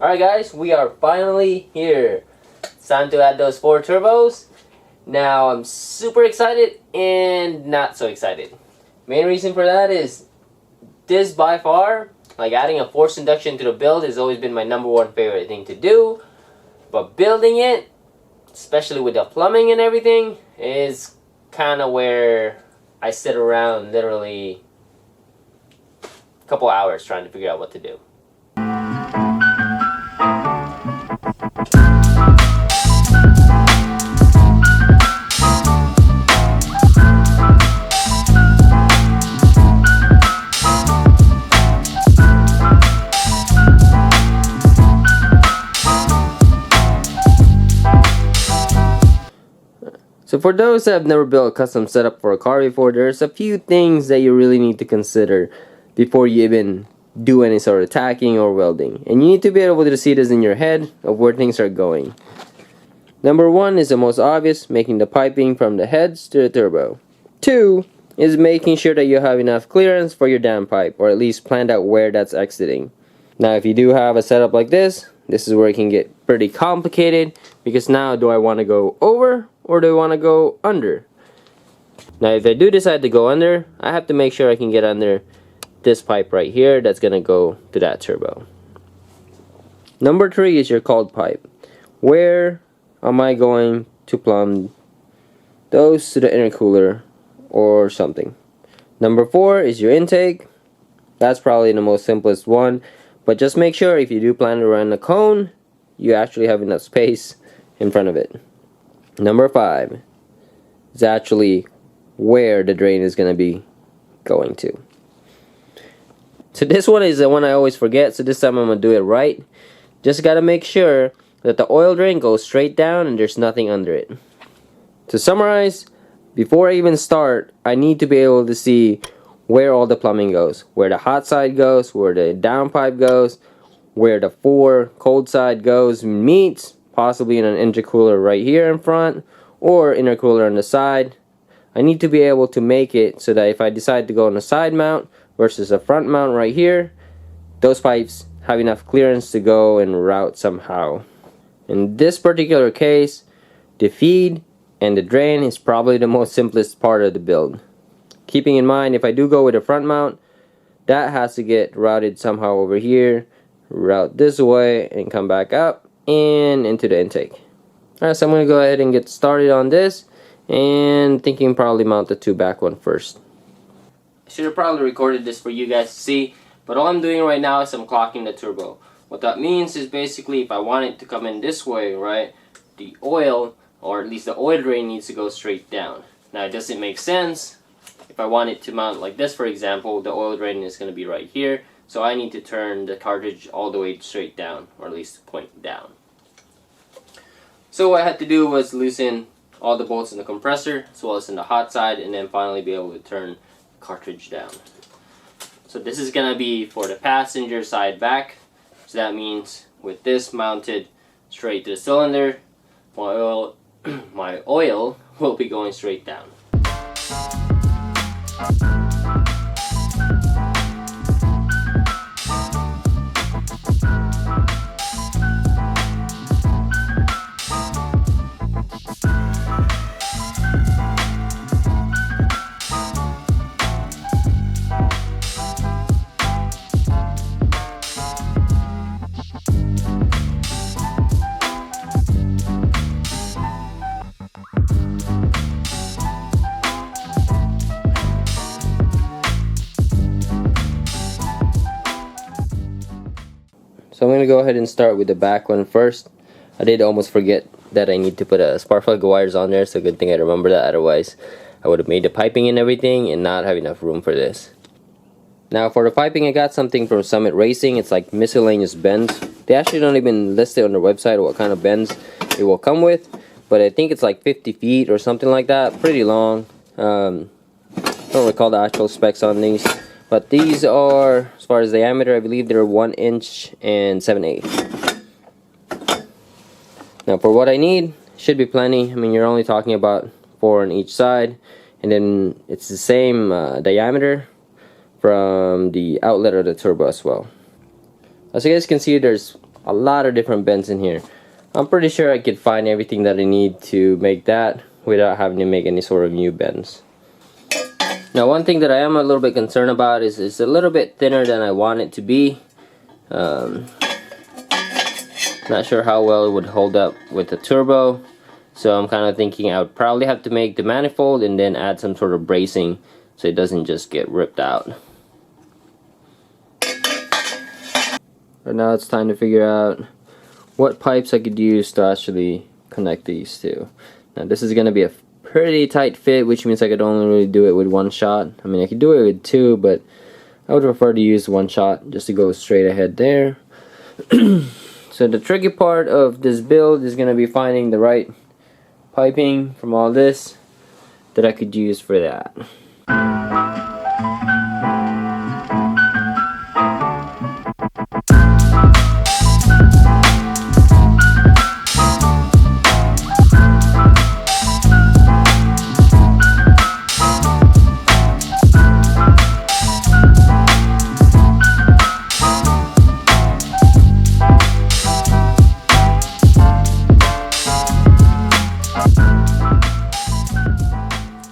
Alright guys, we are finally here. It's time to add those 4 turbos. Now I'm super excited and not so excited. Main reason for that is this by far, like adding a forced induction to the build has always been my #1 favorite thing to do. But building it, especially with the plumbing and everything, is kind of where I sit around literally a couple hours trying to figure out what to do. So for those that have never built a custom setup for a car before, there's a few things that you really need to consider before you even do any sort of tacking or welding. And you need to be able to see this in your head of where things are going. Number 1 is the most obvious, making the piping from the heads to the turbo. 2 is making sure that you have enough clearance for your downpipe, or at least planned out where that's exiting. Now if you do have a setup like this is where it can get pretty complicated, because now do I want to go over or do I want to go under? Now if I do decide to go under, I have to make sure I can get under this pipe right here that's going to go to that turbo. Number 3 is your cold pipe. Where am I going to plumb those to the intercooler or something? Number 4 is your intake. That's probably the most simplest one, but just make sure if you do plan to run a cone, you actually have enough space in front of it. Number 5 is actually where the drain is going to be going to. So this one is the one I always forget, so this time I'm going to do it right. Just got to make sure that the oil drain goes straight down and there's nothing under it. To summarize, before I even start, I need to be able to see where all the plumbing goes. Where the hot side goes, where the downpipe goes, where the 4 cold side goes, meets, possibly in an intercooler right here in front, or intercooler on the side. I need to be able to make it so that if I decide to go on a side mount versus a front mount right here, those pipes have enough clearance to go and route somehow. In this particular case, the feed and the drain is probably the most simplest part of the build. Keeping in mind, if I do go with a front mount, that has to get routed somehow over here, route this way, and come back up and into the intake. Alright, so I'm going to go ahead and get started on this, and thinking probably mount the 2 back one first. I should have probably recorded this for you guys to see, but all I'm doing right now is I'm clocking the turbo. What that means is basically if I want it to come in this way, right, the oil, or at least the oil drain, needs to go straight down. Now it doesn't make sense. If I want it to mount like this, for example, the oil drain is going to be right here, so I need to turn the cartridge all the way straight down, or at least point down. So what I had to do was loosen all the bolts in the compressor as well as in the hot side, and then finally be able to turn the cartridge down. So this is going to be for the passenger side back, so that means with this mounted straight to the cylinder, my oil will be going straight down. So I'm going to go ahead and start with the back one first. I did almost forget that I need to put a spark plug wires on there, so good thing I remember that, otherwise I would have made the piping and everything and not have enough room for this. Now for the piping, I got something from Summit Racing. It's like miscellaneous bends. They actually don't even list it on their website what kind of bends it will come with, but I think it's like 50 feet or something like that. Pretty long. I don't recall the actual specs on these. But these are, as far as diameter, I believe they're 1 inch and 7/8. Now for what I need, should be plenty. I mean, you're only talking about 4 on each side. And then it's the same diameter from the outlet of the turbo as well. As you guys can see, there's a lot of different bends in here. I'm pretty sure I could find everything that I need to make that without having to make any sort of new bends. Now, one thing that I am a little bit concerned about is it's a little bit thinner than I want it to be. Not sure how well it would hold up with the turbo, so I'm kind of thinking I would probably have to make the manifold and then add some sort of bracing so it doesn't just get ripped out. But now it's time to figure out what pipes I could use to actually connect these two. Now this is going to be a pretty tight fit, which means I could only really do it with one shot. I mean, I could do it with two, but I would prefer to use one shot just to go straight ahead there. So the tricky part of this build is going to be finding the right piping from all this that I could use for that.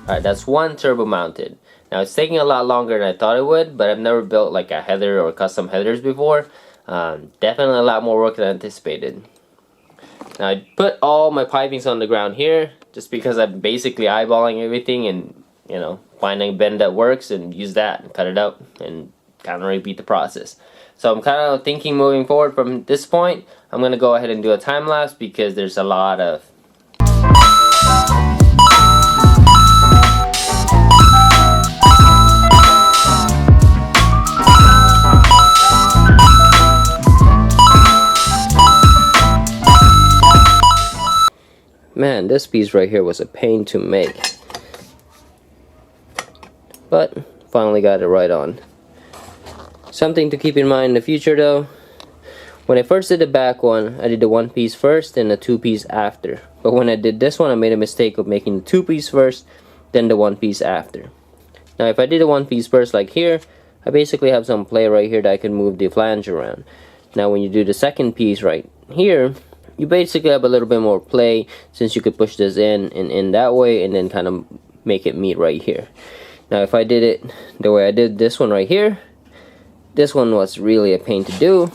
Alright, that's one turbo mounted. Now it's taking a lot longer than I thought it would, but I've never built like a header or custom headers before. Definitely a lot more work than anticipated. Now I put all my pipings on the ground here just because I'm basically eyeballing everything and, you know, finding a bend that works and use that and cut it up and kind of repeat the process. So I'm kind of thinking moving forward from this point, I'm going to go ahead and do a time lapse because there's a lot of Man, this piece right here was a pain to make, but finally got it right on. Something to keep in mind in the future though, when I first did the back one, I did the one piece first and the two piece after. But when I did this one, I made a mistake of making the two piece first, then the one piece after. Now if I did the one piece first like here, I basically have some play right here that I can move the flange around. Now when you do the second piece right here, you basically have a little bit more play since you could push this in and in that way and then kind of make it meet right here. Now if I did it the way I did this one right here, this one was really a pain to do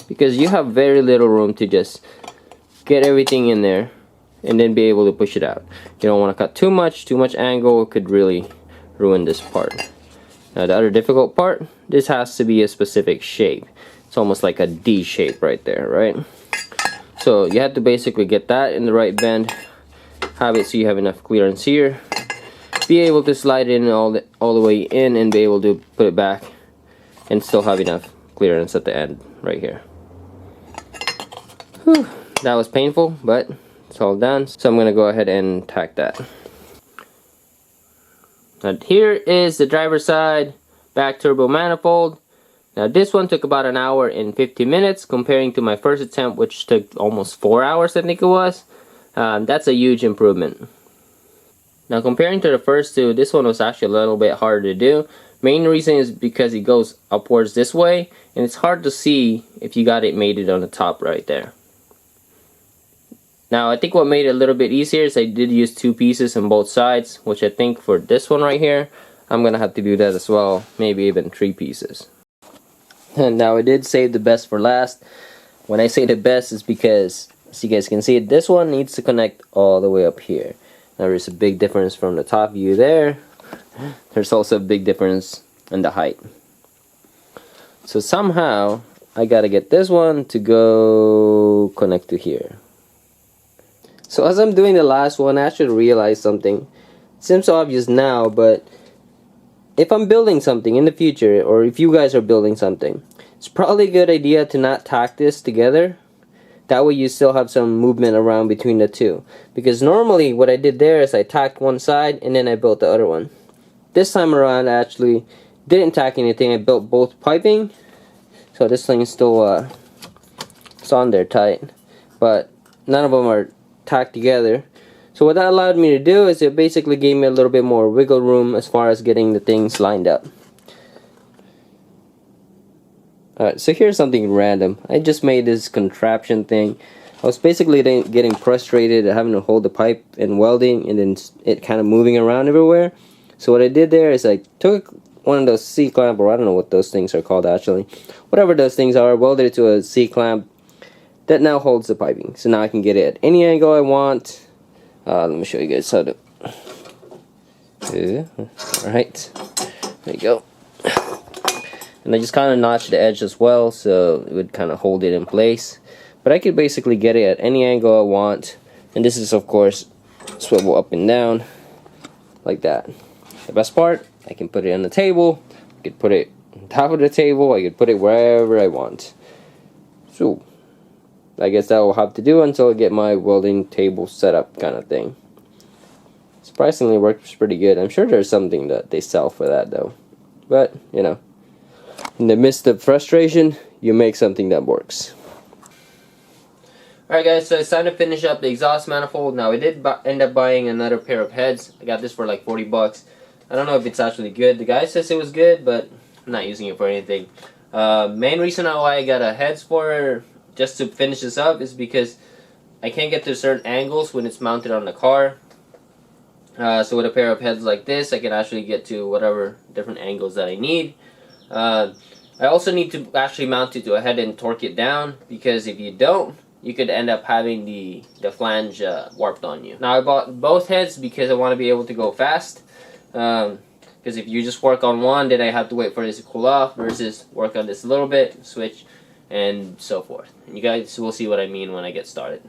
because you have very little room to just get everything in there and then be able to push it out. You don't want to cut too much angle could really ruin this part. Now the other difficult part, this has to be a specific shape. It's almost like a D shape right there, right? So you have to basically get that in the right bend, have it so you have enough clearance here, be able to slide it in all the way in and be able to put it back and still have enough clearance at the end right here. Whew, that was painful, but it's all done. So I'm gonna go ahead and tack that. Now here is the driver's side back turbo manifold. Now this one took about an hour and 50 minutes comparing to my first attempt, which took almost 4 hours I think it was. That's a huge improvement. Now comparing to the first two, this one was actually a little bit harder to do. Main reason is because it goes upwards this way and it's hard to see if you got it mated on the top right there. Now I think what made it a little bit easier is I did use two pieces on both sides, which I think for this one right here, I'm gonna have to do that as well, maybe even 3 pieces. And now I did save the best for last. When I say the best, it's because, as you guys can see, this one needs to connect all the way up here. Now there's a big difference from the top view there. There's also a big difference in the height. So somehow, I gotta get this one to go connect to here. So as I'm doing the last one, I actually realized something. It seems obvious now, but if I'm building something in the future, or if you guys are building something, it's probably a good idea to not tack this together. That way you still have some movement around between the two. Because normally what I did there is I tacked one side and then I built the other one. This time around I actually didn't tack anything. I built both piping. So this thing is still it's on there tight. But none of them are tacked together. So what that allowed me to do is it basically gave me a little bit more wiggle room as far as getting the things lined up. Alright, so here's something random. I just made this contraption thing. I was basically getting frustrated at having to hold the pipe and welding and then it kind of moving around everywhere. So what I did there is I took one of those C-clamp, or I don't know what those things are called actually. Whatever those things are, welded it to a C-clamp that now holds the piping. So now I can get it at any angle I want. Let me show you guys how to. Alright, there you go. And I just kind of notched the edge as well, so it would kind of hold it in place. But I could basically get it at any angle I want. And this is, of course, swivel up and down like that. The best part, I can put it on the table. I could put it on top of the table. I could put it wherever I want. So I guess that will have to do until I get my welding table set up, kind of thing. Surprisingly, it works pretty good. I'm sure there's something that they sell for that though. But, you know, in the midst of frustration, you make something that works. Alright guys, so it's time to finish up the exhaust manifold. Now I did end up buying another pair of heads. I got this for like 40 bucks. I don't know if it's actually good. The guy says it was good, but I'm not using it for anything. Main reason why I got a heads for, just to finish this up, is because I can't get to certain angles when it's mounted on the car. So with a pair of heads like this, I can actually get to whatever different angles that I need. I also need to actually mount it to a head and torque it down, because if you don't, you could end up having the flange warped on you. Now I bought both heads because I want to be able to go fast. Because if you just work on one, then I have to wait for this to cool off, versus work on this a little bit, switch, and so forth. And you guys will see what I mean when I get started.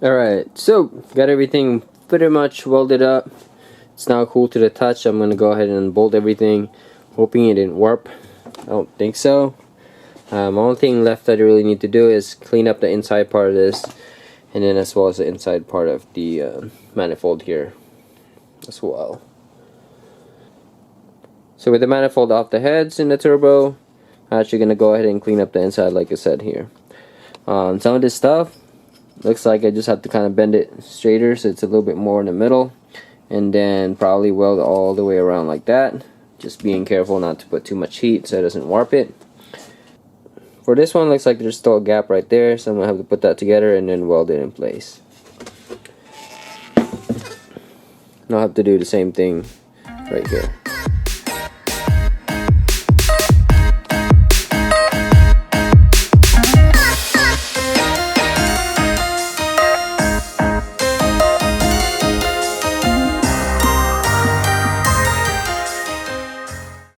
Alright, so got everything pretty much welded up. It's now cool to the touch. I'm gonna go ahead and bolt everything, hoping it didn't warp. I don't think so. Only thing left that I really need to do is clean up the inside part of this, and then as well as the inside part of the manifold here as well. So with the manifold off the heads in the turbo, I'm actually gonna go ahead and clean up the inside like I said here. Some of this stuff looks like I just have to kind of bend it straighter so it's a little bit more in the middle, and then probably weld all the way around like that, just being careful not to put too much heat so it doesn't warp it. For this one, looks like there's still a gap right there, so I'm gonna have to put that together and then weld it in place. And I'll have to do the same thing right here.